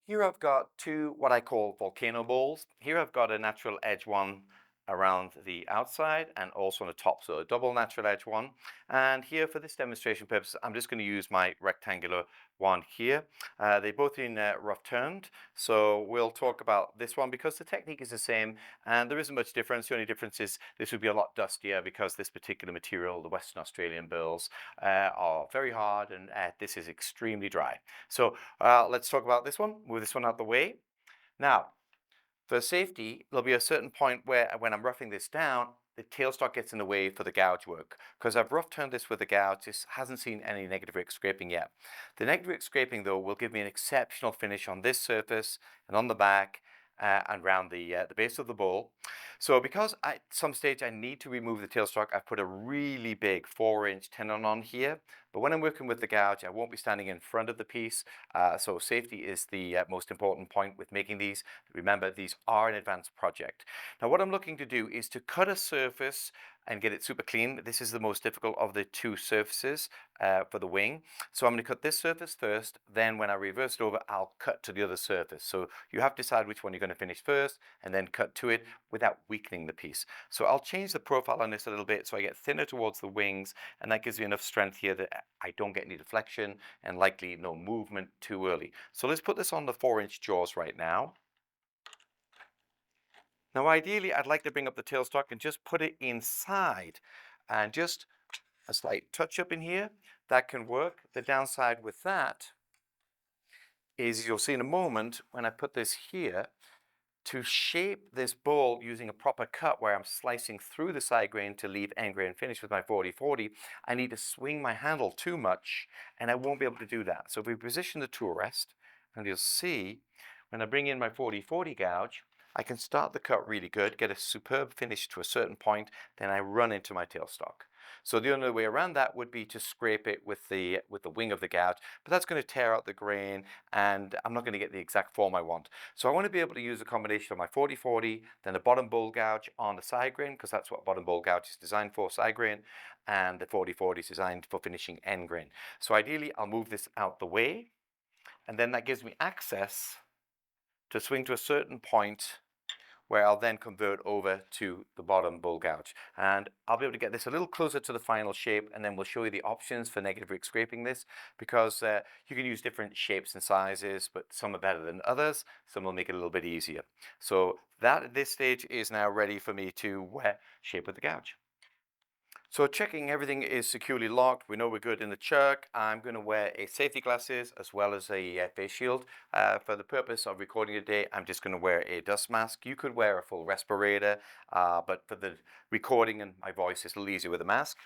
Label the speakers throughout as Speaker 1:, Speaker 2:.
Speaker 1: Here I've got two what I call volcano bowls. Here I've got a natural edge one around the outside and also on the top, so a double natural edge one. And here for this demonstration purpose, I'm just going to use my rectangular one here. They've both been rough turned, so we'll talk about this one because the technique is the same and there isn't much difference. The only difference is this would be a lot dustier because this particular material, the Western Australian burrs, are very hard and this is extremely dry. So let's talk about this one, move this one out the way. Now, for safety, there'll be a certain point where when I'm roughing this down, the tailstock gets in the way for the gouge work. Because I've rough turned this with the gouge, this hasn't seen any negative rake scraping yet. The negative rake scraping though will give me an exceptional finish on this surface and on the back and around the base of the bowl. So because at some stage I need to remove the tailstock, I've put a really big 4-inch tenon on here. But when I'm working with the gouge, I won't be standing in front of the piece. So safety is the most important point with making these. Remember, these are an advanced project. Now what I'm looking to do is to cut a surface and get it super clean. This is the most difficult of the two surfaces for the wing. So I'm going to cut this surface first, then when I reverse it over, I'll cut to the other surface. So you have to decide which one you're going to finish first and then cut to it without weakening the piece. So I'll change the profile on this a little bit so I get thinner towards the wings, and that gives me enough strength here that I don't get any deflection and likely no movement too early. So let's put this on the 4-inch jaws right now. Now ideally I'd like to bring up the tailstock and just put it inside and just a slight touch up in here. That can work. The downside with that is you'll see in a moment when I put this here, to shape this bowl using a proper cut where I'm slicing through the side grain to leave end grain finish with my 40-40, I need to swing my handle too much and I won't be able to do that. So if we position the tool rest, and you'll see when I bring in my 40-40 gouge, I can start the cut really good, get a superb finish to a certain point, then I run into my tailstock. So the only way around that would be to scrape it with the wing of the gouge, but that's going to tear out the grain and I'm not going to get the exact form I want. So I want to be able to use a combination of my 40-40, then a bottom bowl gouge on the side grain, because that's what bottom bowl gouge is designed for, side grain, and the 40-40 is designed for finishing end grain. So ideally I'll move this out the way, and then that gives me access to swing to a certain point where I'll then convert over to the bottom bowl gouge. And I'll be able to get this a little closer to the final shape, and then we'll show you the options for negative rake scraping this, because you can use different shapes and sizes, but some are better than others. Some will make it a little bit easier. So that at this stage is now ready for me to shape with the gouge. So checking everything is securely locked, we know we're good in the chuck. I'm going to wear a safety glasses as well as a face shield. For the purpose of recording today, I'm just going to wear a dust mask. You could wear a full respirator, but for the recording and my voice, it's a little easier with a mask.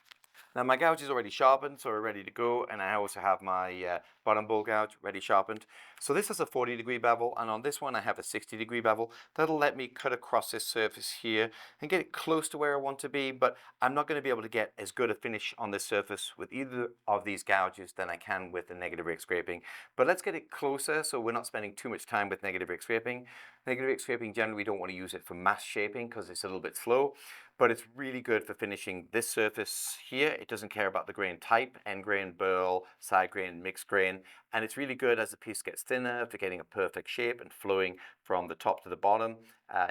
Speaker 1: Now my gouge is already sharpened, so we're ready to go, and I also have my bottom bowl gouge ready sharpened. So this is a 40-degree bevel, and on this one I have a 60-degree bevel. That'll let me cut across this surface here and get it close to where I want to be, but I'm not going to be able to get as good a finish on this surface with either of these gouges than I can with the negative rake scraping. But let's get it closer so we're not spending too much time with negative rake scraping. Negative rake scraping, generally we don't want to use it for mass shaping because it's a little bit slow, but it's really good for finishing this surface here. It doesn't care about the grain type, end grain, burl, side grain, mixed grain, and it's really good as the piece gets thinner for getting a perfect shape and flowing from the top to the bottom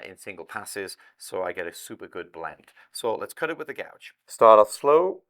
Speaker 1: in single passes, so I get a super good blend. So let's cut it with the gouge. Start off slow.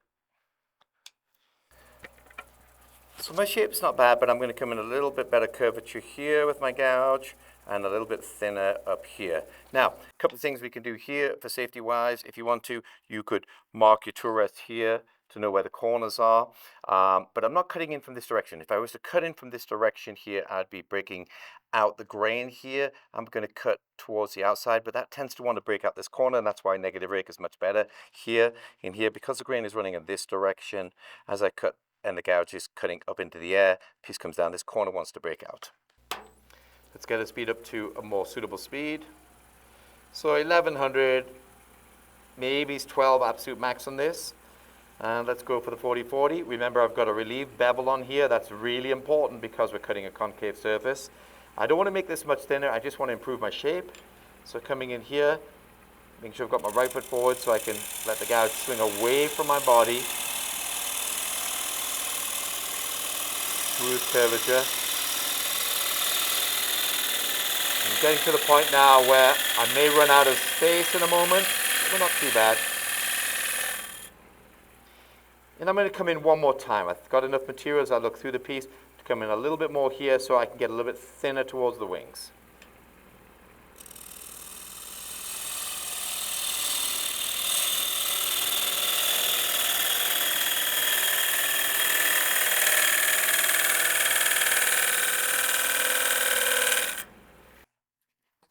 Speaker 1: So my shape's not bad, but I'm going to come in a little bit better curvature here with my gouge and a little bit thinner up here. Now, a couple of things we can do here for safety wise. If you want to, you could mark your tool rest here to know where the corners are, but I'm not cutting in from this direction. If I was to cut in from this direction here, I'd be breaking out the grain here. I'm going to cut towards the outside, but that tends to want to break out this corner, and that's why negative rake is much better here. In here, because the grain is running in this direction, as I cut and the gouge is cutting up into the air, piece comes down, this corner wants to break out. Let's get it speed up to a more suitable speed. So 1100, maybe 12 absolute max on this. And let's go for the 40-40. Remember, I've got a relieved bevel on here. That's really important because we're cutting a concave surface. I don't want to make this much thinner. I just want to improve my shape. So coming in here, making sure I've got my right foot forward so I can let the gouge swing away from my body. Smooth curvature. Getting to the point now where I may run out of space in a moment, but not too bad. And I'm going to come in one more time. I've got enough material as I look through the piece to come in a little bit more here so I can get a little bit thinner towards the wings.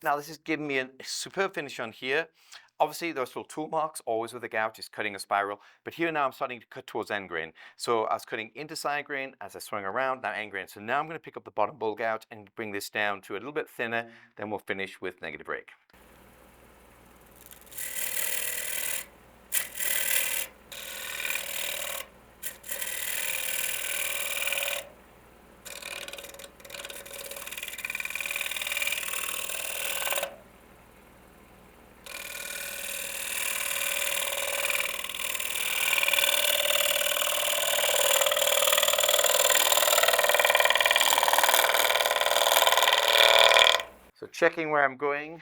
Speaker 1: Now this is giving me a superb finish on here. Obviously there's still tool marks, always with the gouge, just cutting a spiral. But here now I'm starting to cut towards end grain. So I was cutting into side grain as I swing around, now end grain. So now I'm going to pick up the bottom bull gouge and bring this down to a little bit thinner. Then we'll finish with negative rake. So checking where I'm going.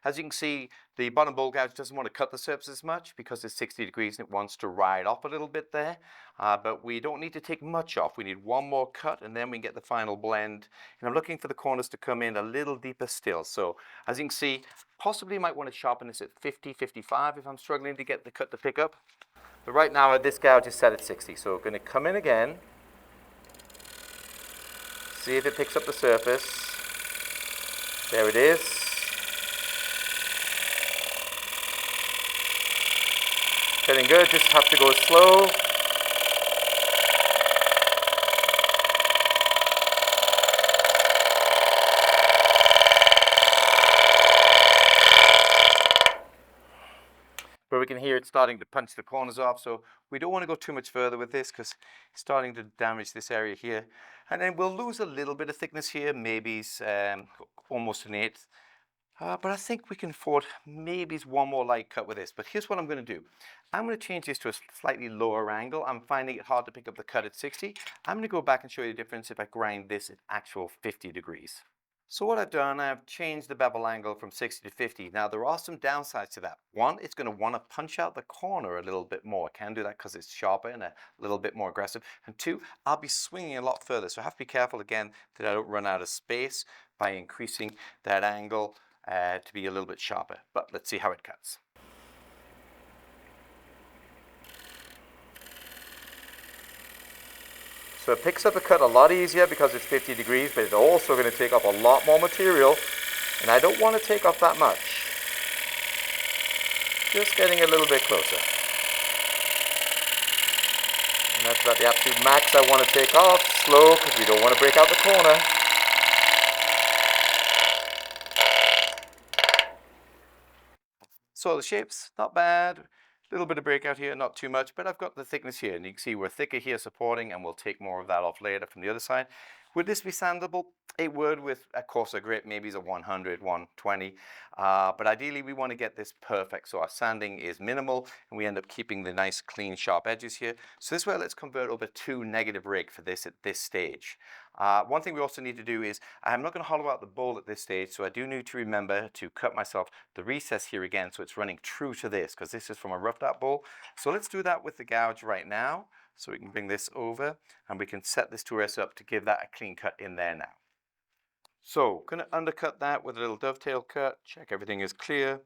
Speaker 1: As you can see, the bottom bowl gouge doesn't want to cut the surface as much because it's 60 degrees and it wants to ride off a little bit there. But we don't need to take much off. We need one more cut and then we get the final blend. And I'm looking for the corners to come in a little deeper still. So as you can see, possibly might want to sharpen this at 50, 55 if I'm struggling to get the cut to pick up. But right now this gouge is set at 60. So we're going to come in again. See if it picks up the surface. There it is. Getting good, just have to go slow. But we can hear it starting to punch the corners off, so we don't want to go too much further with this because it's starting to damage this area here. And then we'll lose a little bit of thickness here, maybe almost an eighth. But I think we can afford maybe one more light cut with this. But here's what I'm going to do. I'm going to change this to a slightly lower angle. I'm finding it hard to pick up the cut at 60. I'm going to go back and show you the difference if I grind this at actual 50 degrees. So what I've done, I've changed the bevel angle from 60 to 50. Now there are some downsides to that. One, it's going to want to punch out the corner a little bit more. I can do that because it's sharper and a little bit more aggressive. And two, I'll be swinging a lot further. So I have to be careful again that I don't run out of space by increasing that angle to be a little bit sharper. But let's see how it cuts. So it picks up the cut a lot easier because it's 50 degrees, but it's also going to take up a lot more material, and I don't want to take off that much. Just getting a little bit closer. And that's about the absolute max I want to take off, slow, because we don't want to break out the corner. So the shape's not bad. A little bit of breakout here, not too much, but I've got the thickness here, and you can see we're thicker here supporting, and we'll take more of that off later from the other side. Would this be sandable? It would with a coarser grit, maybe it's a 100, 120, but ideally we want to get this perfect, so our sanding is minimal, and we end up keeping the nice, clean, sharp edges here. So this way, let's convert over to negative rake for this at this stage. One thing we also need to do is, I'm not going to hollow out the bowl at this stage, so I do need to remember to cut myself the recess here again, so it's running true to this, because this is from a roughed out bowl. So let's do that with the gouge right now. So we can bring this over and we can set this to rest up to give that a clean cut in there now. So going to undercut that with a little dovetail cut, check everything is clear,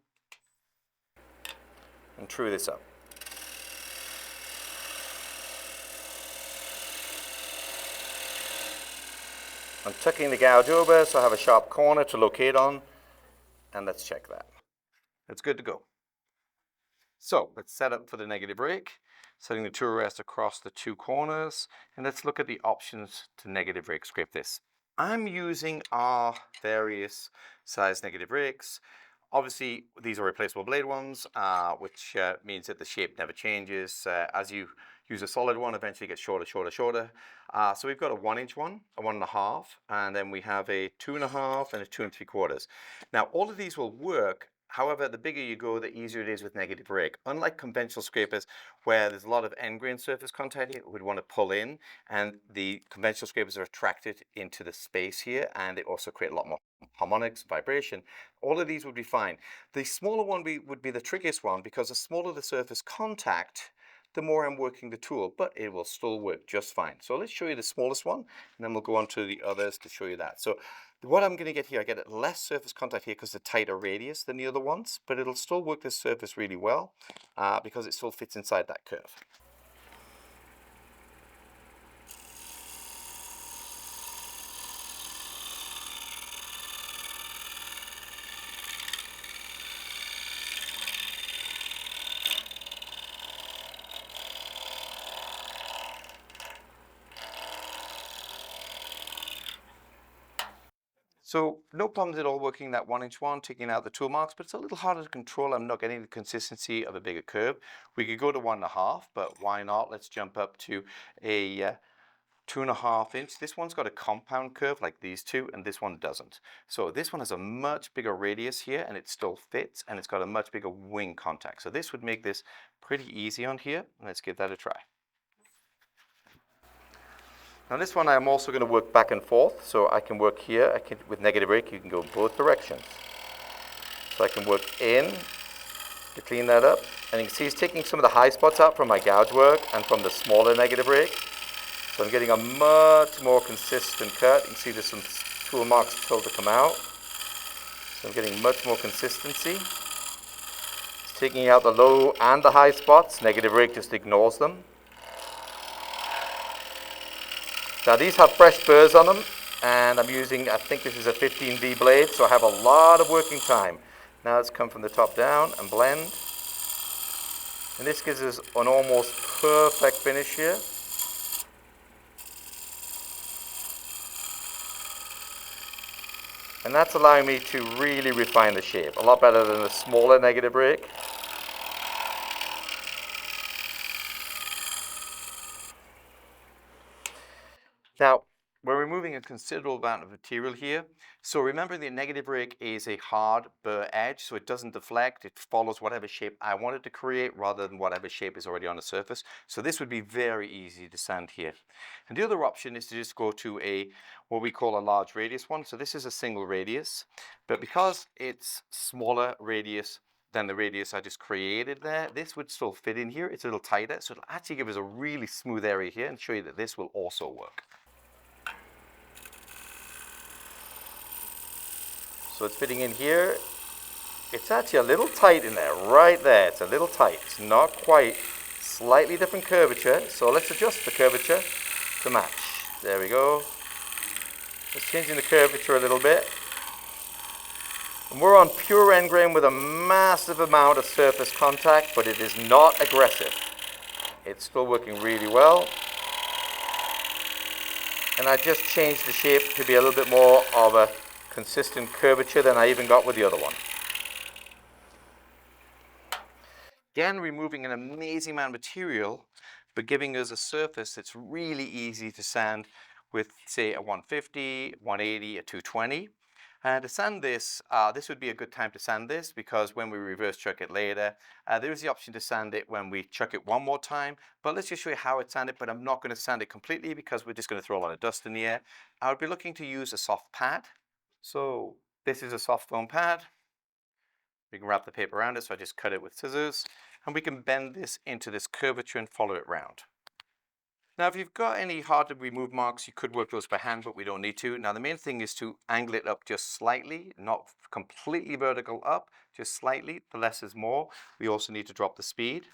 Speaker 1: and true this up. I'm tucking the gouge over so I have a sharp corner to locate on, and let's check that. It's good to go. So let's set up for the negative rake, setting the tool rest across the two corners, and let's look at the options to negative rake scrape this. I'm using our various size negative rakes. Obviously, these are replaceable blade ones, which means that the shape never changes. As you use a solid one, eventually it gets shorter, shorter, shorter. So we've got a 1-inch one, a 1.5, and then we have a 2.5 and a 2 3/4. Now, all of these will work. However, the bigger you go, the easier it is with negative rake. Unlike conventional scrapers, where there's a lot of end grain surface contact here, we'd want to pull in, and the conventional scrapers are attracted into the space here, and they also create a lot more harmonics, vibration. All of these would be fine. The smaller one would be the trickiest one, because the smaller the surface contact, the more I'm working the tool, but it will still work just fine. So let's show you the smallest one, and then we'll go on to the others to show you that. So what I'm going to get here, I get less surface contact here because the tighter radius than the other ones, but it'll still work this surface really well because it still fits inside that curve. So no problems at all working that 1-inch one, taking out the tool marks, but it's a little harder to control. I'm not getting the consistency of a bigger curve. We could go to 1.5, but why not? Let's jump up to a 2.5-inch. This one's got a compound curve like these two, and this one doesn't. So this one has a much bigger radius here, and it still fits, and it's got a much bigger wing contact. So this would make this pretty easy on here. Let's give that a try. Now this one I'm also going to work back and forth, so I can work here. With negative rake, you can go both directions. So I can work in to clean that up, and you can see it's taking some of the high spots out from my gouge work and from the smaller negative rake. So I'm getting a much more consistent cut. You can see there's some tool marks still to come out. So I'm getting much more consistency. It's taking out the low and the high spots. Negative rake just ignores them. Now these have fresh burrs on them, and I'm using, I think this is a 15D blade, so I have a lot of working time. Now let's come from the top down and blend. And this gives us an almost perfect finish here. And that's allowing me to really refine the shape, a lot better than the smaller negative rake. Now, we're removing a considerable amount of material here. So remember, the negative rake is a hard burr edge, so it doesn't deflect. It follows whatever shape I wanted to create rather than whatever shape is already on the surface. So this would be very easy to sand here. And the other option is to just go to what we call a large radius one. So this is a single radius, but because it's smaller radius than the radius I just created there, this would still fit in here. It's a little tighter, so it'll actually give us a really smooth area here and show you that this will also work. So it's fitting in here. It's actually a little tight in there, right there. It's a little tight. It's not quite. Slightly different curvature. So let's adjust the curvature to match. There we go. Just changing the curvature a little bit. And we're on pure end grain with a massive amount of surface contact, but it is not aggressive. It's still working really well. And I just changed the shape to be a little bit more of a consistent curvature than I even got with the other one. Again, removing an amazing amount of material, but giving us a surface that's really easy to sand with, say, a 150, 180, a 220. And to sand this, this would be a good time to sand this, because when we reverse chuck it later, there is the option to sand it when we chuck it one more time. But let's just show you how it's sanded, but I'm not going to sand it completely because we're just going to throw a lot of dust in the air. I would be looking to use a soft pad. So this is a soft foam pad. We can wrap the paper around it, so I just cut it with scissors, and we can bend this into this curvature and follow it round. Now, if you've got any hard to remove marks, you could work those by hand, but we don't need to. Now, the main thing is to angle it up just slightly, not completely vertical up, just slightly. The less is more. We also need to drop the speed.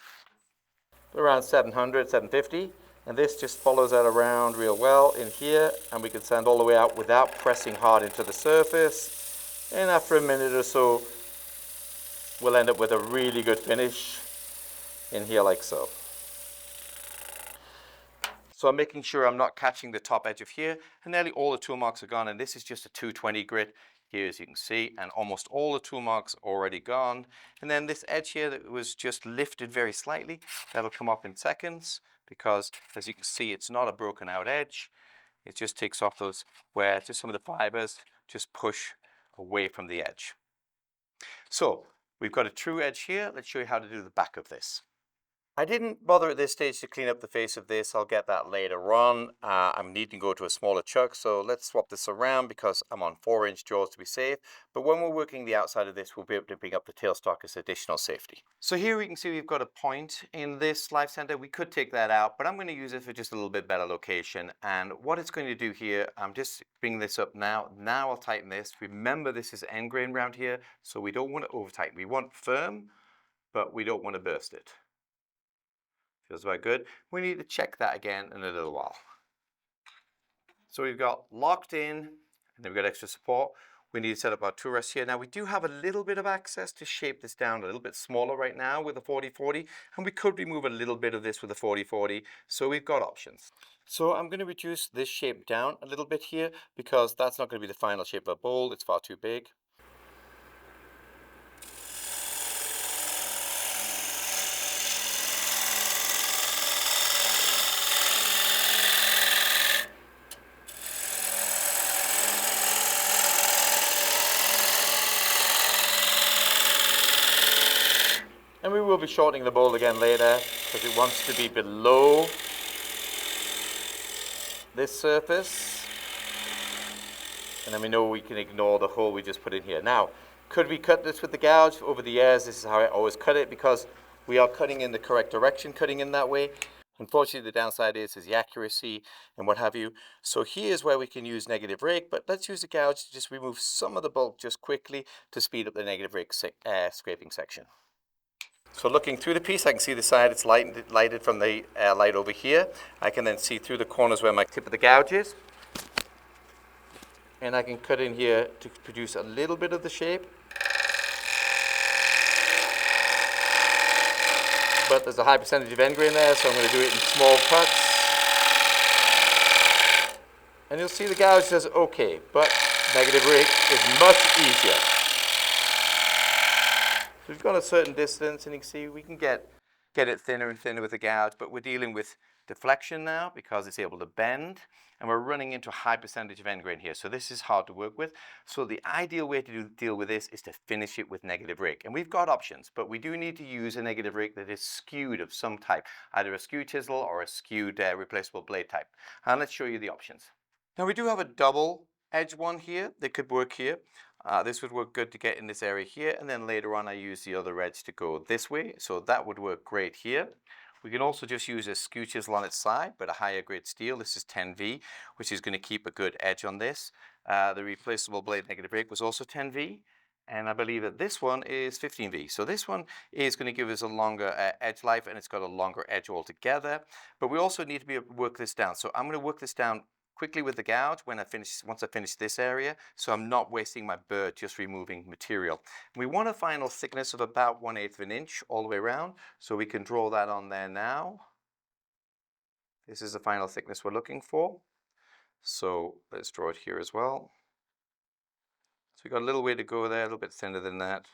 Speaker 1: Around 700, 750. And this just follows that around real well in here, and we can sand all the way out without pressing hard into the surface. And after a minute or so, we'll end up with a really good finish in here like so. So I'm making sure I'm not catching the top edge of here, and nearly all the tool marks are gone, and this is just a 220 grit here, as you can see, and almost all the tool marks already gone. And then this edge here that was just lifted very slightly, that'll come up in seconds, because as you can see, it's not a broken out edge. It just takes off those where just some of the fibers just push away from the edge. So We've got a true edge here. Let's show you how to do the back of this. I didn't bother at this stage to clean up the face of this. I'll get that later on. I'm needing to go to a smaller chuck, so let's swap this around because I'm on 4-inch jaws to be safe. But when we're working the outside of this, we'll be able to bring up the tailstock as additional safety. So here we can see we've got a point in this life center. We could take that out, but I'm going to use it for just a little bit better location. And what it's going to do here, I'm just bringing this up now. Now I'll tighten this. Remember, this is end grain around here, so we don't want to over tighten. We want firm, but we don't want to burst it. Feels very good. We need to check that again in a little while. So we've got locked in, and then we've got extra support. We need to set up our two rests here. Now we do have a little bit of access to shape this down a little bit smaller right now with a 40-40, and we could remove a little bit of this with a 40-40. So we've got options. So I'm going to reduce this shape down a little bit here because that's not going to be the final shape of a bowl. It's far too big. And we will be shortening the bowl again later because it wants to be below this surface. And then we know we can ignore the hole we just put in here. Now, could we cut this with the gouge? Over the years, this is how I always cut it because we are cutting in the correct direction, cutting in that way. Unfortunately, the downside is the accuracy and what have you. So here's where we can use negative rake, but let's use the gouge to just remove some of the bulk just quickly to speed up the negative rake scraping section. So looking through the piece, I can see the side it's lighted from the light over here. I can then see through the corners where my tip of the gouge is. And I can cut in here to produce a little bit of the shape. But there's a high percentage of end grain there, so I'm going to do it in small cuts. And you'll see the gouge says okay, but negative rake is much easier. So we've got a certain distance, and you can see we can get it thinner and thinner with the gouge, but we're dealing with deflection now because it's able to bend, and we're running into a high percentage of end grain here. So this is hard to work with. So the ideal way to deal with this is to finish it with negative rake. And we've got options, but we do need to use a negative rake that is skewed of some type, either a skew chisel or a skewed replaceable blade type. And let's show you the options. Now we do have a double edge one here that could work here. This would work good to get in this area here, and then later on I use the other edge to go this way, so that would work great here. We can also just use a skew chisel on its side, but a higher grade steel. This is 10V, which is going to keep a good edge on this. The replaceable blade negative rake was also 10V, and I believe that this one is 15V. So this one is going to give us a longer edge life, and it's got a longer edge altogether. But we also need to be able to work this down. So I'm going to work this down quickly with the gouge once I finish this area, so I'm not wasting my burr just removing material. We want a final thickness of about 1/8 of an inch all the way around, so we can draw that on there now. This is the final thickness we're looking for. So let's draw it here as well. So we've got a little way to go there, a little bit thinner than that.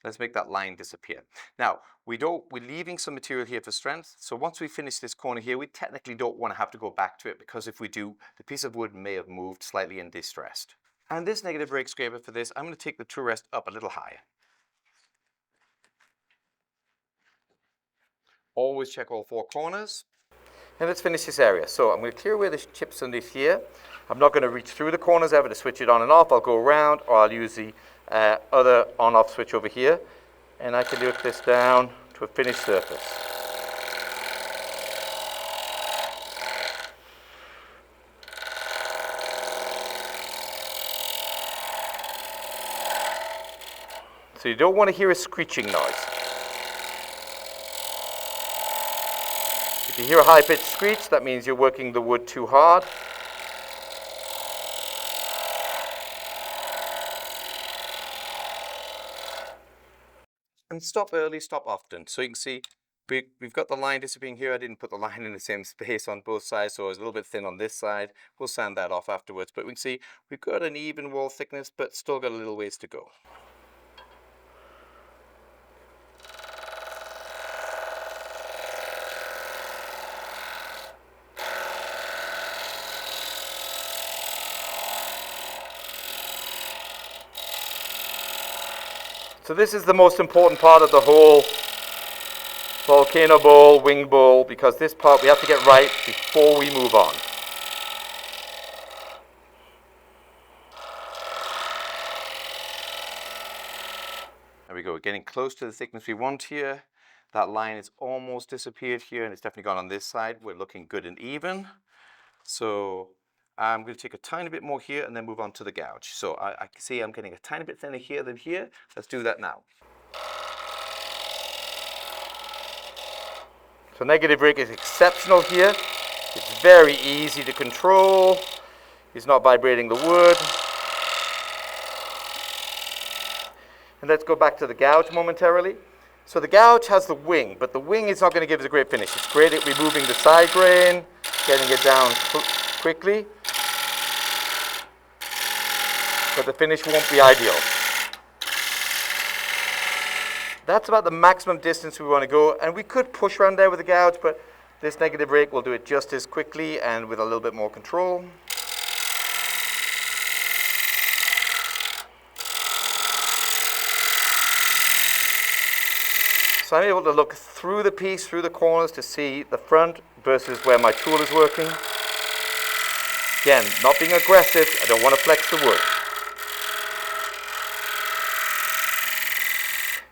Speaker 1: Let's make that line disappear. Now, we're leaving some material here for strength. So once we finish this corner here, we technically don't want to have to go back to it, because if we do, the piece of wood may have moved slightly and distressed. And this negative rake scraper for this, I'm going to take the true rest up a little higher. Always check all 4 corners. And let's finish this area. So I'm going to clear away the chips underneath here. I'm not going to reach through the corners ever to switch it on and off. I'll go around, or I'll use the other on-off switch over here, and I can work this down to a finished surface. So you don't want to hear a screeching noise. If you hear a high-pitched screech, that means you're working the wood too hard. And stop early, stop often. So you can see we've got the line disappearing here. I didn't put the line in the same space on both sides, so it was a little bit thin on this side. We'll sand that off afterwards. But we can see we've got an even wall thickness, but still got a little ways to go. So this is the most important part of the whole volcano bowl, wing bowl, because this part we have to get right before we move on. There we go, we're getting close to the thickness we want here. That line has almost disappeared here, and it's definitely gone on this side. We're looking good and even. So I'm going to take a tiny bit more here and then move on to the gouge. So I can see I'm getting a tiny bit thinner here than here. Let's do that now. So negative rake is exceptional here. It's very easy to control. It's not vibrating the wood. And let's go back to the gouge momentarily. So the gouge has the wing, but the wing is not going to give us a great finish. It's great at removing the side grain, getting it down quickly, but the finish won't be ideal. That's about the maximum distance we want to go, and we could push around there with the gouge, but this negative rake will do it just as quickly and with a little bit more control. So I'm able to look through the piece, through the corners to see the front versus where my tool is working. Again, not being aggressive, I don't want to flex the wood.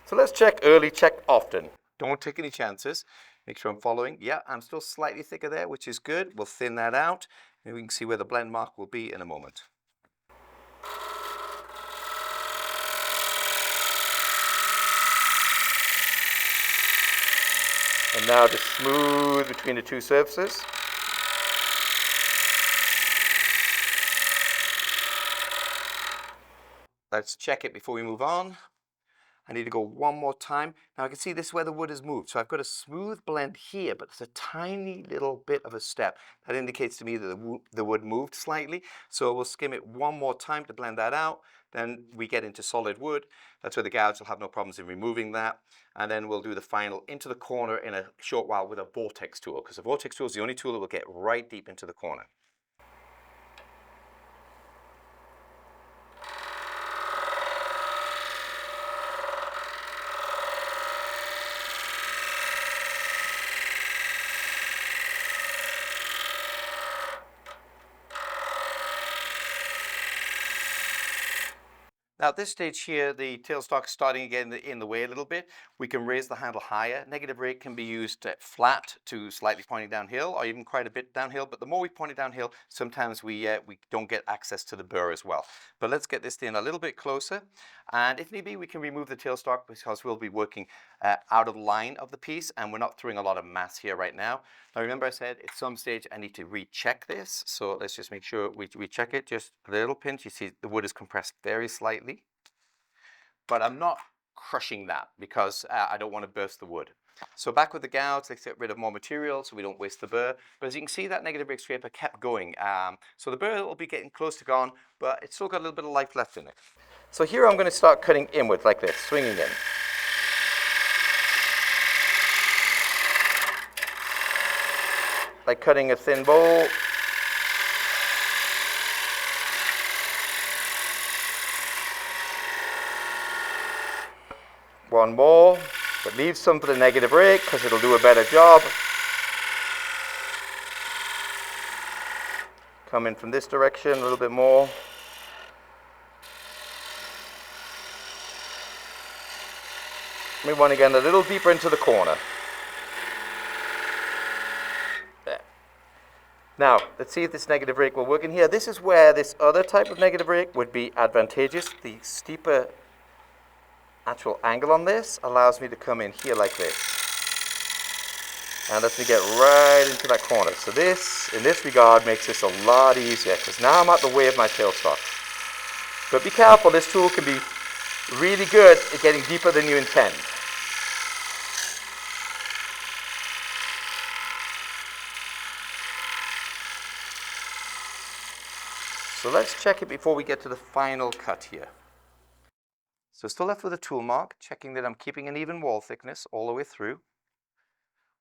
Speaker 1: So let's check early, check often. Don't take any chances. Make sure I'm following. Yeah, I'm still slightly thicker there, which is good. We'll thin that out, and we can see where the blend mark will be in a moment. And now to smooth between the two surfaces. Let's check it before we move on. I need to go one more time. Now I can see this is where the wood has moved. So I've got a smooth blend here, but it's a tiny little bit of a step. That indicates to me that the wood moved slightly. So we'll skim it one more time to blend that out. Then we get into solid wood. That's where the gouge will have no problems in removing that. And then we'll do the final into the corner in a short while with a Vortex tool, because the Vortex tool is the only tool that will get right deep into the corner. Now at this stage here, the tailstock is starting again in the way a little bit. We can raise the handle higher. Negative rake can be used flat to slightly pointing downhill, or even quite a bit downhill. But the more we point it downhill, sometimes we don't get access to the burr as well. But let's get this in a little bit closer. And if need be, we can remove the tailstock because we'll be working out of line of the piece, and we're not throwing a lot of mass here right now. Now remember I said at some stage I need to recheck this. So let's just make sure we check it. Just a little pinch. You see the wood is compressed very slightly. But I'm not crushing that because I don't want to burst the wood. So back with the gouge, let's get rid of more material so we don't waste the burr. But as you can see, that negative rake scraper kept going. So the burr will be getting close to gone, but it's still got a little bit of life left in it. So here I'm going to start cutting inward like this, swinging in. Like cutting a thin bowl. One more, but leave some for the negative rake because it'll do a better job. Come in from this direction a little bit more. We want to get a little deeper into the corner. There. Now, let's see if this negative rake will work in here. This is where this other type of negative rake would be advantageous. The steeper actual angle on this allows me to come in here like this. And lets me get right into that corner. So this, in this regard, makes this a lot easier because now I'm out the way of my tailstock. But be careful, this tool can be really good at getting deeper than you intend. So let's check it before we get to the final cut here. So still left with a tool mark, checking that I'm keeping an even wall thickness all the way through.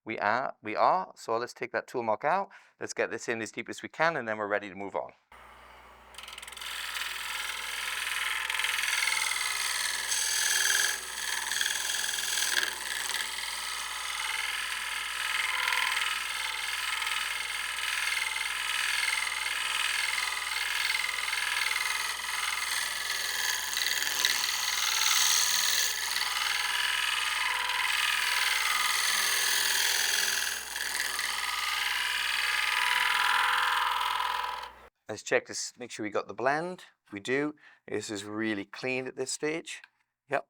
Speaker 1: We are. So let's take that tool mark out. Let's get this in as deep as we can, and then we're ready to move on. Let's check this, make sure we got the blend. We do. This is really clean at this stage. Yep.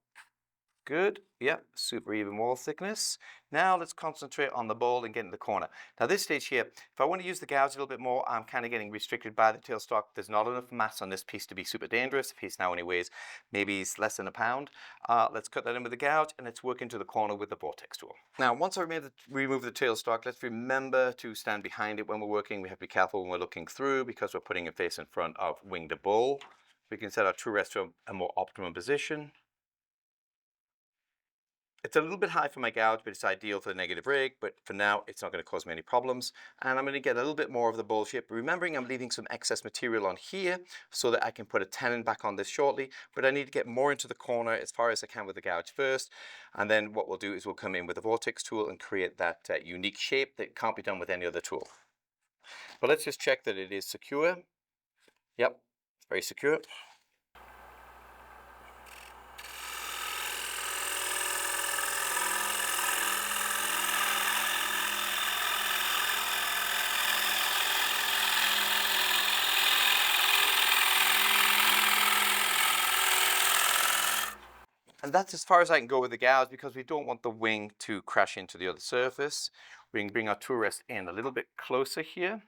Speaker 1: Good. Yep. Super even wall thickness. Now let's concentrate on the bowl and get in the corner. Now this stage here, if I want to use the gouge a little bit more, I'm kind of getting restricted by the tailstock. There's not enough mass on this piece to be super dangerous. The piece now only weighs maybe less than a pound. Let's cut that in with the gouge and let's work into the corner with the Vortex tool. Now once I remove the tailstock, let's remember to stand behind it when we're working. We have to be careful when we're looking through because we're putting it face in front of wing to bowl. We can set our tool rest to a more optimum position. It's a little bit high for my gouge, but it's ideal for the negative rake, but for now, it's not going to cause me any problems. And I'm going to get a little bit more of the bowl shape, remembering I'm leaving some excess material on here so that I can put a tenon back on this shortly, but I need to get more into the corner as far as I can with the gouge first. And then what we'll do is we'll come in with the Vortex tool and create that unique shape that can't be done with any other tool. But let's just check that it is secure. Yep, it's very secure. And that's as far as I can go with the gouge because we don't want the wing to crash into the other surface. We can bring our tool rest in a little bit closer here.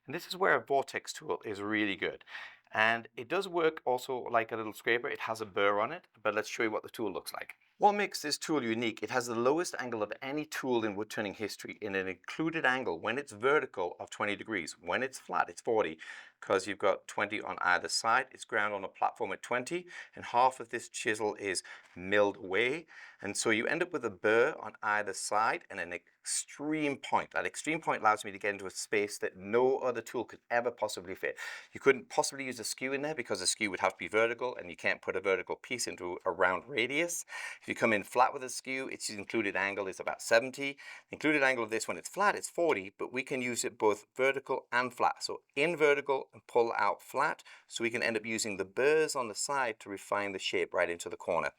Speaker 1: And this is where a Vortex tool is really good. And it does work also like a little scraper. It has a burr on it, but let's show you what the tool looks like. What makes this tool unique, it has the lowest angle of any tool in wood turning history in an included angle when it's vertical of 20 degrees. When it's flat, it's 40, because you've got 20 on either side. It's ground on a platform at 20, and half of this chisel is milled away. And so you end up with a burr on either side and an extreme point. That extreme point allows me to get into a space that no other tool could ever possibly fit. You couldn't possibly use a skew in there because a skew would have to be vertical, and you can't put a vertical piece into a round radius. If you come in flat with a skew, its included angle is about 70. The included angle of this when it's flat is 40, but we can use it both vertical and flat. So in vertical and pull out flat, so we can end up using the burrs on the side to refine the shape right into the corner.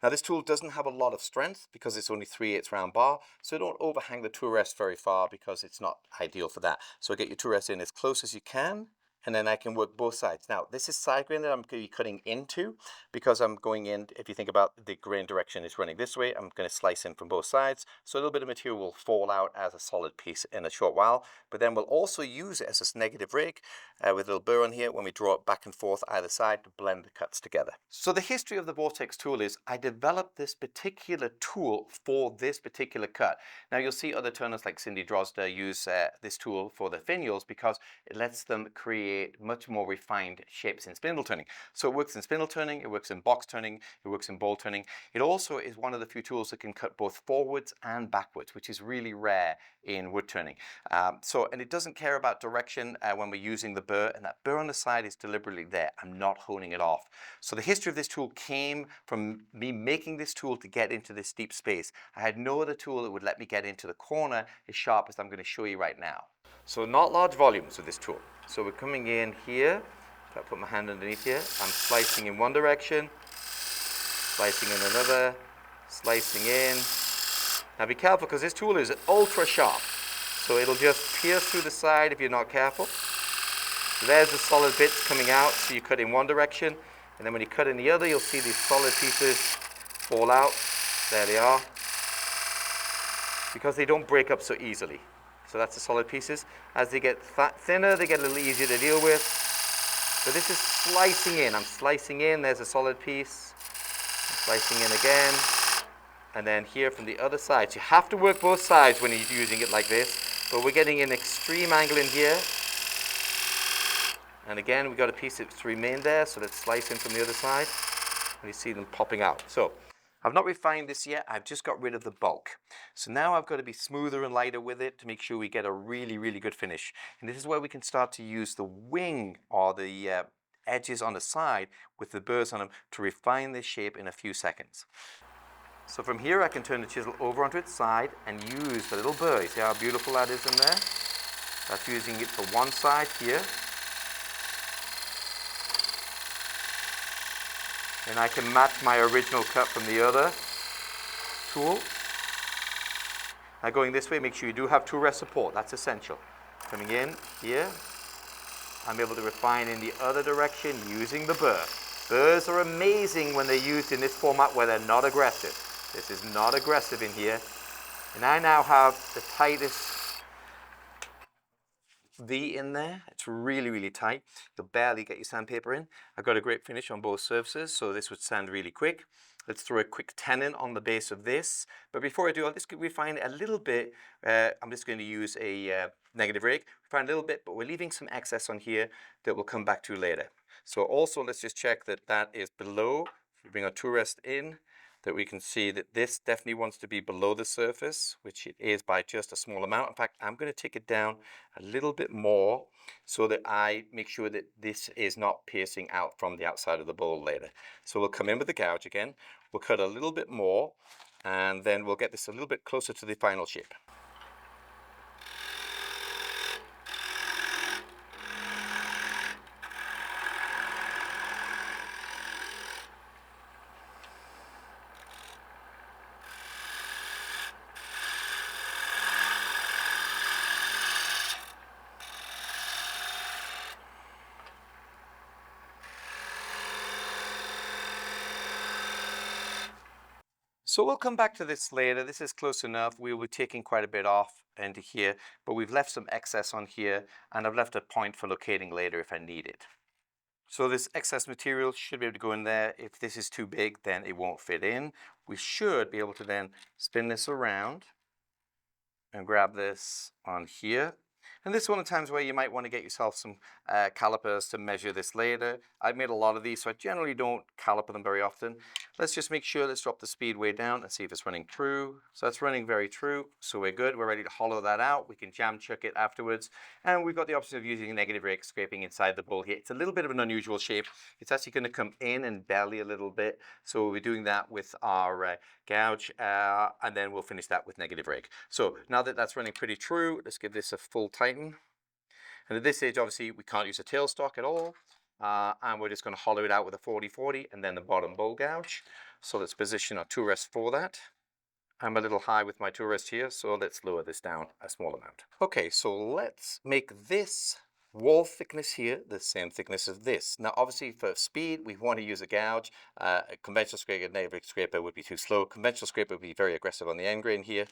Speaker 1: Now this tool doesn't have a lot of strength because it's only 3/8 round bar, so don't overhang the tool rest very far because it's not ideal for that. So get your tool rest in as close as you can, and then I can work both sides. Now, this is side grain that I'm going to be cutting into because I'm going in, if you think about the grain direction is running this way, I'm going to slice in from both sides. So a little bit of material will fall out as a solid piece in a short while, but then we'll also use it as a negative rake with a little burr on here when we draw it back and forth either side to blend the cuts together. So the history of the Vortex tool is I developed this particular tool for this particular cut. Now you'll see other turners like Cindy Drozda use this tool for the finials because it lets them create much more refined shapes in spindle turning. So it works in spindle turning, it works in box turning, it works in bowl turning. It also is one of the few tools that can cut both forwards and backwards, which is really rare in wood turning. And it doesn't care about direction when we're using the burr, and that burr on the side is deliberately there. I'm not honing it off. So the history of this tool came from me making this tool to get into this deep space. I had no other tool that would let me get into the corner as sharp as I'm going to show you right now. So not large volumes with this tool. So we're coming in here. If I put my hand underneath here, I'm slicing in one direction, slicing in another, slicing in. Now be careful because this tool is ultra sharp. So it'll just pierce through the side if you're not careful. So there's the solid bits coming out. So you cut in one direction, and then when you cut in the other, you'll see these solid pieces fall out. There they are. Because they don't break up so easily. So that's the solid pieces. As they get thinner, they get a little easier to deal with. So this is slicing in. I'm slicing in. There's a solid piece. I'm slicing in again. And then here from the other side. So you have to work both sides when you're using it like this. But we're getting an extreme angle in here. And again, we've got a piece that's remained there. So let's slice in from the other side. And you see them popping out. So I've not refined this yet, I've just got rid of the bulk. So now I've got to be smoother and lighter with it to make sure we get a really, really good finish. And this is where we can start to use the wing or the edges on the side with the burrs on them to refine this shape in a few seconds. So from here I can turn the chisel over onto its side and use the little burr. You see how beautiful that is in there? That's using it for one side here. And I can match my original cut from the other tool. Now going this way, make sure you do have tool rest support. That's essential. Coming in here, I'm able to refine in the other direction using the burr. Burrs are amazing when they're used in this format where they're not aggressive. This is not aggressive in here. And I now have the tightest V in there. It's really, really tight. You'll barely get your sandpaper in. I've got a great finish on both surfaces, so this would sand really quick. Let's throw a quick tenon on the base of this. But before I do, I'll just refine it a little bit. I'm just going to use a negative rake. Refine a little bit, but we're leaving some excess on here that we'll come back to later. So also, let's just check that that is below. We bring our tool rest in, that we can see that this definitely wants to be below the surface, which it is by just a small amount. In fact, I'm going to take it down a little bit more so that I make sure that this is not piercing out from the outside of the bowl later. So we'll come in with the gouge again, we'll cut a little bit more, and then we'll get this a little bit closer to the final shape. So we'll come back to this later. This is close enough. We will be taking quite a bit off into here, but we've left some excess on here, and I've left a point for locating later if I need it. So this excess material should be able to go in there. If this is too big, then it won't fit in. We should be able to then spin this around and grab this on here. And this is one of the times where you might want to get yourself some calipers to measure this later. I've made a lot of these, so I generally don't caliper them very often. Let's just make sure, let's drop the speed way down and see if it's running true. So that's running very true, so we're good. We're ready to hollow that out. We can jam chuck it afterwards. And we've got the option of using a negative rake scraping inside the bowl here. It's a little bit of an unusual shape. It's actually going to come in and belly a little bit. So we'll be doing that with our gouge, and then we'll finish that with negative rake. So now that that's running pretty true, let's give this a full tighten. And at this stage, obviously, we can't use a tailstock at all. And we're just going to hollow it out with a 40-40 and then the bottom bowl gouge. So let's position our tool rest for that. I'm a little high with my tool rest here, so let's lower this down a small amount. Okay, so let's make this wall thickness here the same thickness as this. Now, obviously, for speed, we want to use a gouge. A conventional scraper, a negative scraper would be too slow. Conventional scraper would be very aggressive on the end grain here.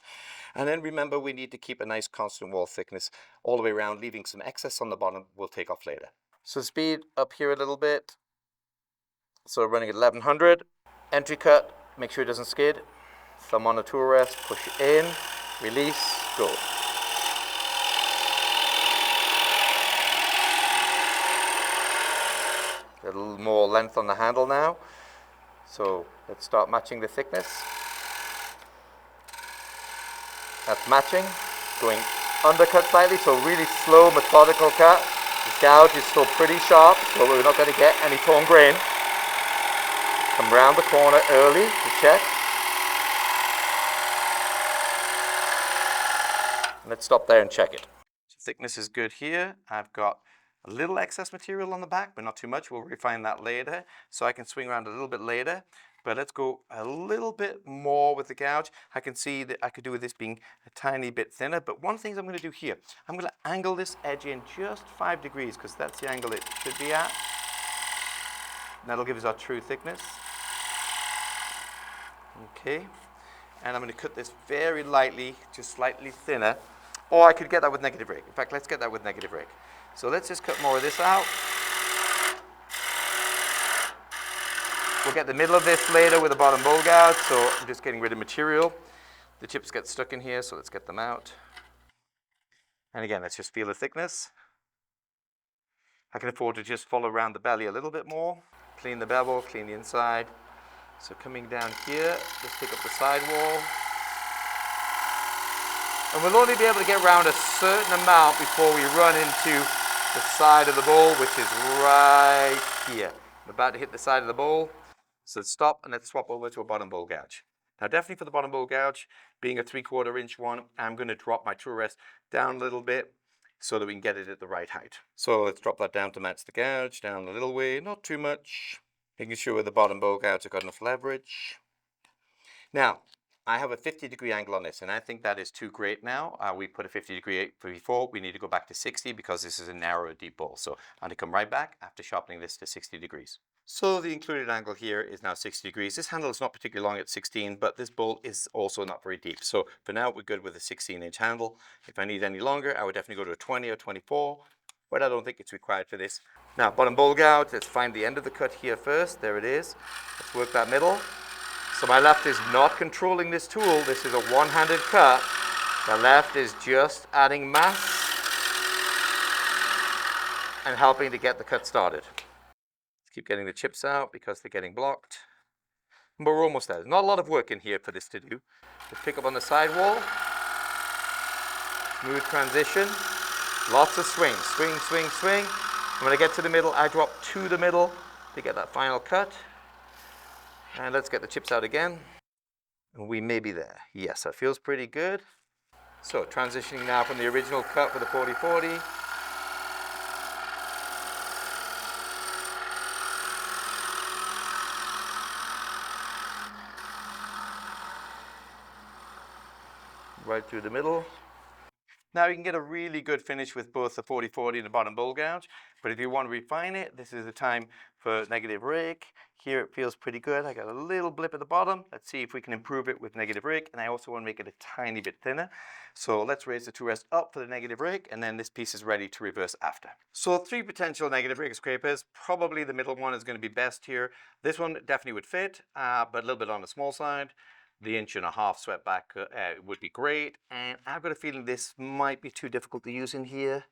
Speaker 1: And then remember, we need to keep a nice constant wall thickness all the way around, leaving some excess on the bottom we'll take off later. So speed up here a little bit. So running at 1100. Entry cut, make sure it doesn't skid. Thumb on the tool rest, push it in, release, go. A little more length on the handle now. So let's start matching the thickness. That's matching. Going undercut slightly, so really slow, methodical cut. This gouge is still pretty sharp, so we're not going to get any torn grain. Come round the corner early to check. Let's stop there and check it. So thickness is good here. I've got a little excess material on the back, but not too much. We'll refine that later. So I can swing around a little bit later. But let's go a little bit more with the gouge. I can see that I could do with this being a tiny bit thinner. But one thing I'm going to do here, I'm going to angle this edge in just 5 degrees because that's the angle it should be at. And that'll give us our true thickness. Okay. And I'm going to cut this very lightly, just slightly thinner. Or I could get that with negative rake. In fact, let's get that with negative rake. So let's just cut more of this out. We'll get the middle of this later with the bottom bowl gouge, so I'm just getting rid of material. The chips get stuck in here, so let's get them out. And again, let's just feel the thickness. I can afford to just follow around the belly a little bit more. Clean the bevel, clean the inside. So coming down here, let's pick up the side wall. And we'll only be able to get around a certain amount before we run into the side of the bowl, which is right here. I'm about to hit the side of the bowl. So let's stop and let's swap over to a bottom bowl gouge. Now definitely for the bottom bowl gouge, being a 3/4 inch one, I'm going to drop my tool rest down a little bit so that we can get it at the right height. So let's drop that down to match the gouge, down a little way, not too much. Making sure with the bottom bowl gouge I've got enough leverage. Now, I have a 50-degree angle on this, and I think that is too great now. We put a 50-degree before. We need to go back to 60 because this is a narrow, deep bowl. So I'm going to come right back after sharpening this to 60 degrees. So the included angle here is now 60 degrees. This handle is not particularly long at 16, but this bowl is also not very deep. So for now, we're good with a 16-inch handle. If I need any longer, I would definitely go to a 20 or 24, but I don't think it's required for this. Now, bottom bowl gouge, let's find the end of the cut here first. There it is. Let's work that middle. So my left is not controlling this tool. This is a one-handed cut. The left is just adding mass and helping to get the cut started. Keep getting the chips out because they're getting blocked. But we're almost there. There's not a lot of work in here for this to do. Just pick up on the sidewall. Smooth transition. Lots of swing. Swing, swing, swing. And when I get to the middle, I drop to the middle to get that final cut. And let's get the chips out again. And we may be there. Yes, that feels pretty good. So transitioning now from the original cut with the 40-40. Right through the middle. Now you can get a really good finish with both the 40-40 and the bottom bowl gouge, but if you want to refine it, this is the time for negative rake. Here it feels pretty good. I got a little blip at the bottom. Let's see if we can improve it with negative rake, and I also want to make it a tiny bit thinner. So let's raise the two rests up for the negative rake, and then this piece is ready to reverse after. So 3 potential negative rake scrapers. Probably the middle one is going to be best here. This one definitely would fit, but a little bit on the small side. The 1.5 inch swept back would be great, and I've got a feeling this might be too difficult to use in here.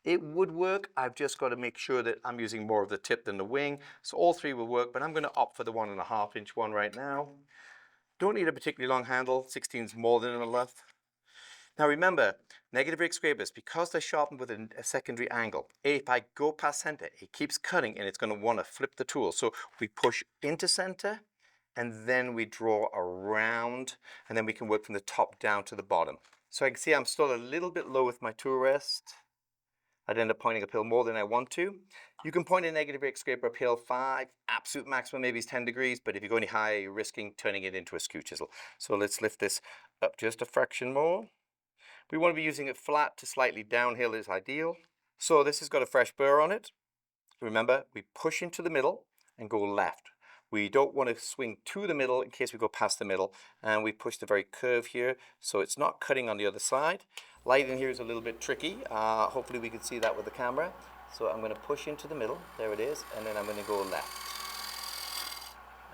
Speaker 1: It would work. I've just got to make sure that I'm using more of the tip than the wing. So all 3 will work, but I'm going to opt for the 1.5 inch one right now. Don't need a particularly long handle. 16 is more than enough. Now remember, negative rake scrapers, because they're sharpened with a secondary angle, if I go past center, it keeps cutting and it's going to want to flip the tool. So we push into center, and then we draw around, and then we can work from the top down to the bottom. So I can see I'm still a little bit low with my tool rest. I'd end up pointing uphill more than I want to. You can point a negative rake scraper uphill 5, absolute maximum maybe is 10 degrees, but if you go any higher, you're risking turning it into a skew chisel. So let's lift this up just a fraction more. We want to be using it flat to slightly downhill is ideal. So this has got a fresh burr on it. Remember, we push into the middle and go left. We don't want to swing to the middle in case we go past the middle, and we push the very curve here so it's not cutting on the other side. Lighting here is a little bit tricky. Hopefully we can see that with the camera. So I'm going to push into the middle, there it is, and then I'm going to go left.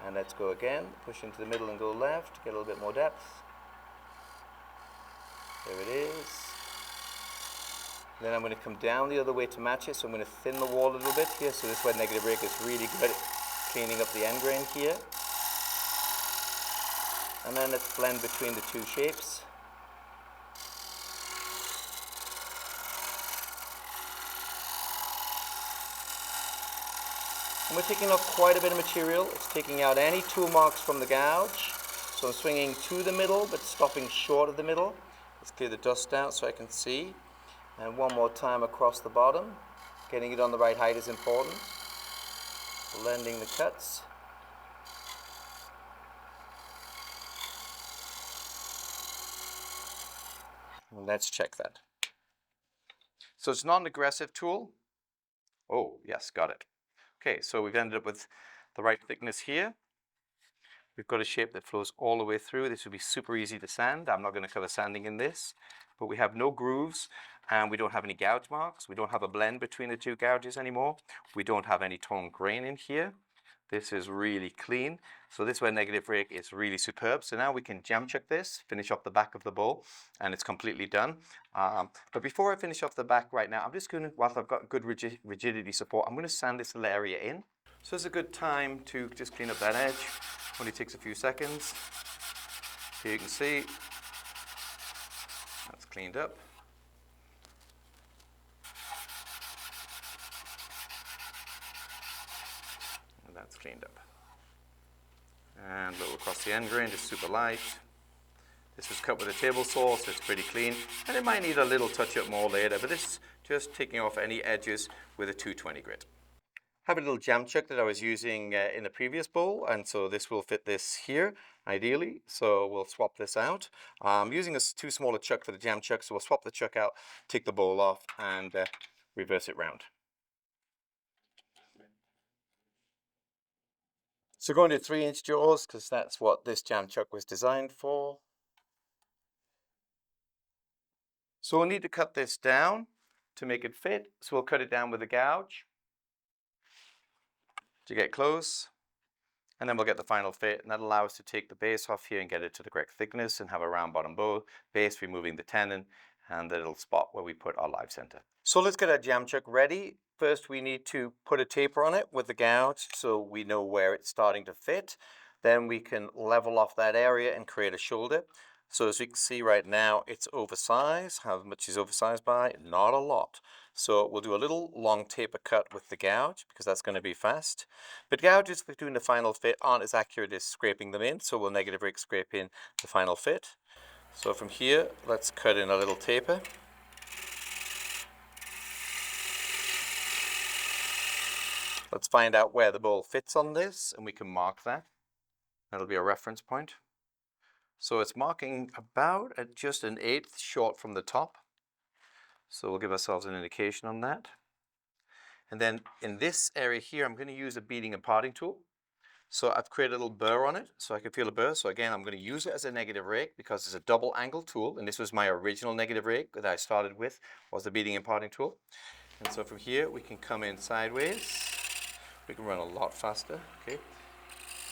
Speaker 1: And let's go again, push into the middle and go left, get a little bit more depth. There it is. Then I'm going to come down the other way to match it, so I'm going to thin the wall a little bit here, so this way negative rake is really good at cleaning up the end grain here. And then let's blend between the 2 shapes. And we're taking off quite a bit of material. It's taking out any tool marks from the gouge. So I'm swinging to the middle, but stopping short of the middle. Let's clear the dust out so I can see. And one more time across the bottom. Getting it on the right height is important. Blending the cuts. And let's check that. So it's not an aggressive tool. Oh, yes, got it. Okay, so we've ended up with the right thickness here. We've got a shape that flows all the way through. This would be super easy to sand. I'm not going to cover sanding in this, but we have no grooves and we don't have any gouge marks. We don't have a blend between the 2 gouges anymore. We don't have any torn grain in here. This is really clean. So this way negative rake is really superb. So now we can jam chuck this, finish off the back of the bowl, and it's completely done. But before I finish off the back right now, I'm just going to, whilst I've got good rigidity support, I'm going to sand this little area in. So it's a good time to just clean up that edge. Only takes a few seconds. Here you can see that's cleaned up. And that's cleaned up. And a little across the end grain, just super light. This was cut with a table saw, so it's pretty clean. And it might need a little touch up more later, but this is just taking off any edges with a 220 grit. have a little jam chuck that I was using in the previous bowl, and so this will fit this here ideally. So we'll swap this out. I'm using a too small a chuck for the jam chuck, so we'll swap the chuck out, take the bowl off, and reverse it round. So going to 3-inch jaws because that's what this jam chuck was designed for. So we'll need to cut this down to make it fit. So we'll cut it down with a gouge to get close. And then we'll get the final fit, and that'll allow us to take the base off here and get it to the correct thickness and have a round bottom base, removing the tenon and the little spot where we put our live center. So let's get our jam chuck ready. First, we need to put a taper on it with the gouge so we know where it's starting to fit. Then we can level off that area and create a shoulder. So as you can see right now, it's oversized. How much is oversized by? Not a lot. So we'll do a little long taper cut with the gouge because that's going to be fast. But gouges for doing the final fit aren't as accurate as scraping them in, so we'll negative rake scrape in the final fit. So from here, let's cut in a little taper. Let's find out where the bowl fits on this, and we can mark that. That'll be a reference point. So it's marking about at just 1/8 short from the top. So we'll give ourselves an indication on that. And then in this area here, I'm going to use a beading and parting tool. So I've created a little burr on it so I can feel a burr. So again, I'm going to use it as a negative rake because it's a double angle tool. And this was my original negative rake that I started with, was the beading and parting tool. And so from here, we can come in sideways. We can run a lot faster, okay?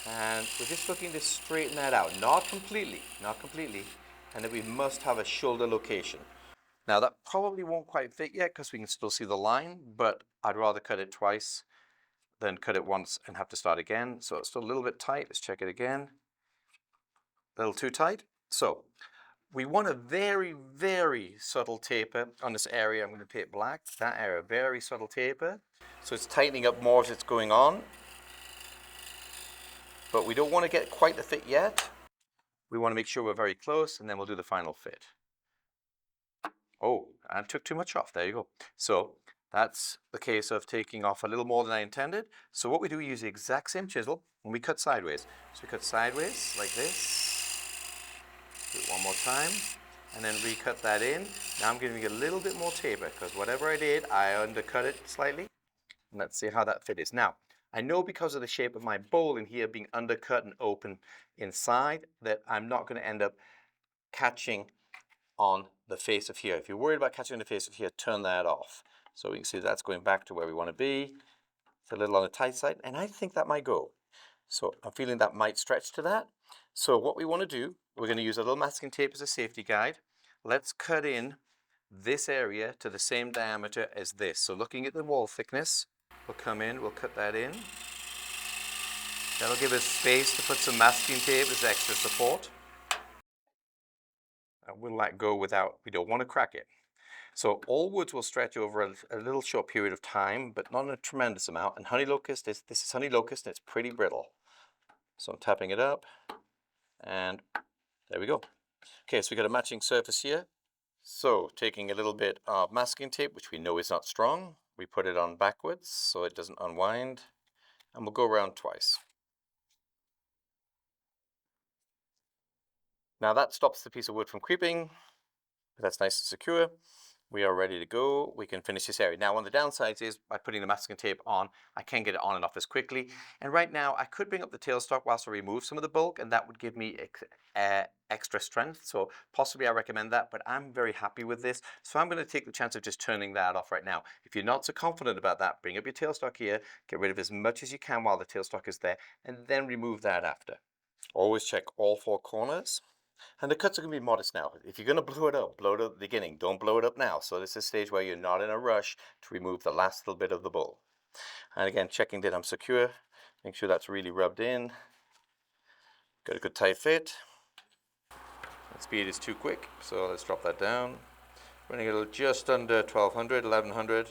Speaker 1: And we're just looking to straighten that out, not completely, and then we must have a shoulder location. Now that probably won't quite fit yet because we can still see the line, but I'd rather cut it twice than cut it once and have to start again. So it's still a little bit tight. Let's check it again. A little too tight. So we want a very, very subtle taper on this area. I'm going to paint black. That area, very subtle taper. So it's tightening up more as it's going on. But we don't want to get quite the fit yet. We want to make sure we're very close, and then we'll do the final fit. Oh, I took too much off. There you go. So that's the case of taking off a little more than I intended. So what we do, we use the exact same chisel, and we cut sideways. So we cut sideways like this. Do it one more time, and then recut that in. Now I'm giving it a little bit more taper, because whatever I did, I undercut it slightly. And let's see how that fit is. Now, I know because of the shape of my bowl in here being undercut and open inside that I'm not going to end up catching on the face of here. If you're worried about catching on the face of here, turn that off. So we can see that's going back to where we want to be. It's a little on the tight side, and I think that might go. So I'm feeling that might stretch to that. So what we want to do, we're going to use a little masking tape as a safety guide. Let's cut in this area to the same diameter as this. So looking at the wall thickness, we'll come in, we'll cut that in. That'll give us space to put some masking tape as extra support. And we'll let go without, we don't want to crack it. So all woods will stretch over a little short period of time, but not a tremendous amount. And honey locust, this is honey locust, and it's pretty brittle. So I'm tapping it up, and there we go. Okay, so we got a matching surface here. So taking a little bit of masking tape, which we know is not strong, we put it on backwards so it doesn't unwind, and we'll go around twice. Now that stops the piece of wood from creeping. That's nice and secure. We are ready to go. We can finish this area. Now, one of the downsides is by putting the masking tape on, I can get it on and off as quickly. And right now, I could bring up the tailstock whilst I remove some of the bulk, and that would give me extra strength. So possibly I recommend that, but I'm very happy with this. So I'm going to take the chance of just turning that off right now. If you're not so confident about that, bring up your tailstock here, get rid of as much as you can while the tailstock is there, and then remove that after. Always check all 4 corners. And the cuts are going to be modest now. If you're going to blow it up at the beginning. Don't blow it up now. So this is a stage where you're not in a rush to remove the last little bit of the bowl. And again, checking that I'm secure. Make sure that's really rubbed in. Got a good tight fit. The speed is too quick, so let's drop that down. Running it just under 1200, 1100.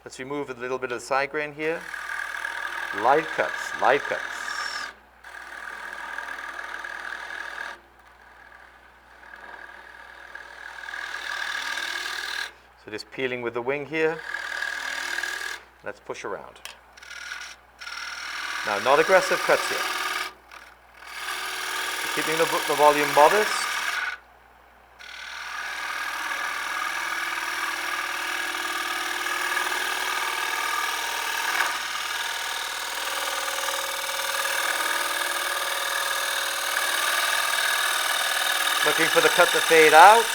Speaker 1: Let's remove a little bit of the side grain here. Light cuts, light cuts. So just peeling with the wing here. Let's push around. Now, not aggressive cuts here. Keeping the volume modest. Looking for the cut to fade out.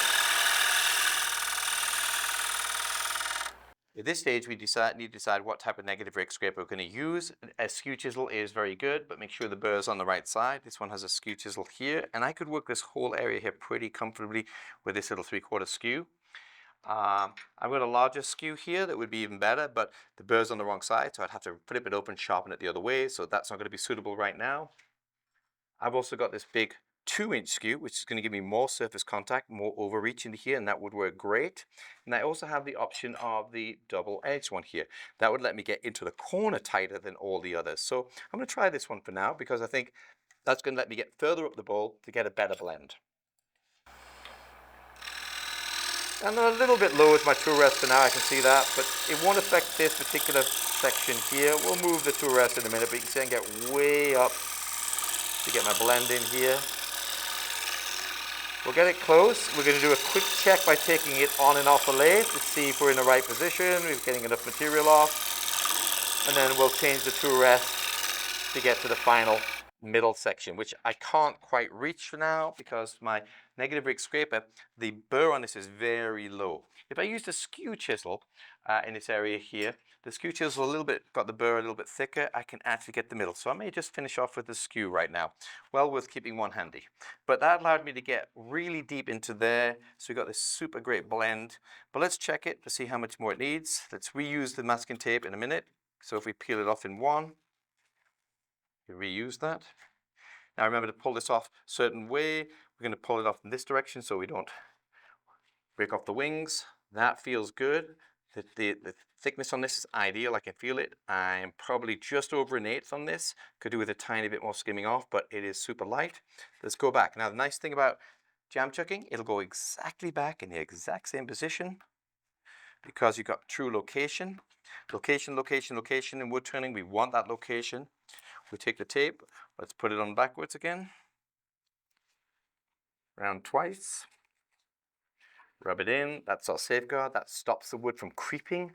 Speaker 1: At this stage, we need to decide what type of negative rake scraper we're going to use. A skew chisel is very good, but make sure the burr is on the right side. This one has a skew chisel here, and I could work this whole area here pretty comfortably with this little 3/4 skew. I've got a larger skew here that would be even better, but the burr's on the wrong side, so I'd have to flip it open, sharpen it the other way, so that's not going to be suitable right now. I've also got this big 2-inch skew, which is going to give me more surface contact, more overreach into here, and that would work great. And I also have the option of the double-edged one here. That would let me get into the corner tighter than all the others. So I'm going to try this one for now, because I think that's going to let me get further up the bowl to get a better blend. And a little bit low with my tool rest for now, I can see that, but it won't affect this particular section here. We'll move the tool rest in a minute, but you can see I can get way up to get my blend in here. We'll get it close. We're going to do a quick check by taking it on and off the lathe to see if we're in the right position, we're getting enough material off, and then we'll change the tool rest to get to the final middle section, which I can't quite reach for now because my negative rake scraper, the burr on this is very low. If I used a skew chisel in this area here, the skew chisel got the burr a little bit thicker, I can actually get the middle. So I may just finish off with the skew right now. Well worth keeping one handy. But that allowed me to get really deep into there. So we got this super great blend. But let's check it to see how much more it needs. Let's reuse the masking tape in a minute. So if we peel it off in one, you reuse that. Now remember to pull this off a certain way. We're going to pull it off in this direction so we don't break off the wings. That feels good. The thickness on this is ideal. I can feel it. I'm probably just over 1/8 on this. Could do with a tiny bit more skimming off, but it is super light. Let's go back. Now the nice thing about jam chucking, it'll go exactly back in the exact same position because you've got true location. Location, location, location. In wood turning, we want that location. We take the tape, let's put it on backwards again. Round twice. Rub it in, that's our safeguard. That stops the wood from creeping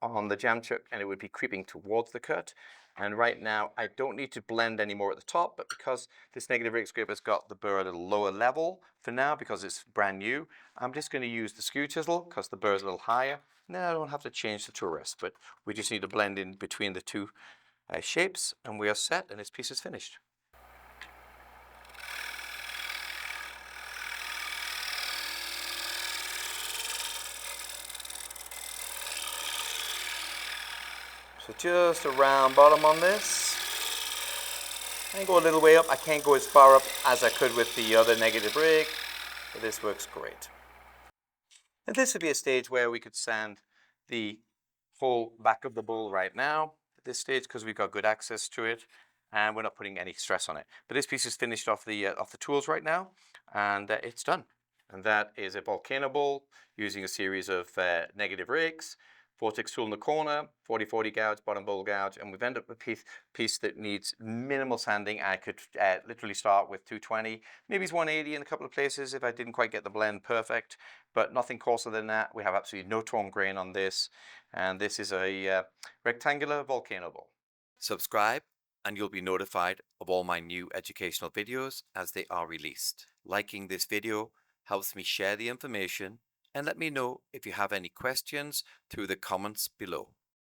Speaker 1: on the jam chuck, and it would be creeping towards the cut. And right now, I don't need to blend anymore at the top, but because this negative rake scraper's got the burr at a lower level for now, because it's brand new, I'm just going to use the skew chisel because the burr's a little higher. Now I don't have to change the tool rest, but we just need to blend in between the two shapes, and we are set, and this piece is finished. So just a round bottom on this. I can go a little way up. I can't go as far up as I could with the other negative rake, but this works great. And this would be a stage where we could sand the whole back of the bowl right now at this stage because we've got good access to it and we're not putting any stress on it. But this piece is finished off the tools right now, and it's done. And that is a Volcano bowl using a series of negative rakes, Vortex tool in the corner, 40-40 gouge, bottom bowl gouge, and we've ended up with a piece that needs minimal sanding. I could literally start with 220, maybe it's 180 in a couple of places if I didn't quite get the blend perfect, but nothing coarser than that. We have absolutely no torn grain on this, and this is a rectangular Volcano bowl. Subscribe and you'll be notified of all my new educational videos as they are released. Liking this video helps me share the information, and let me know if you have any questions through the comments below.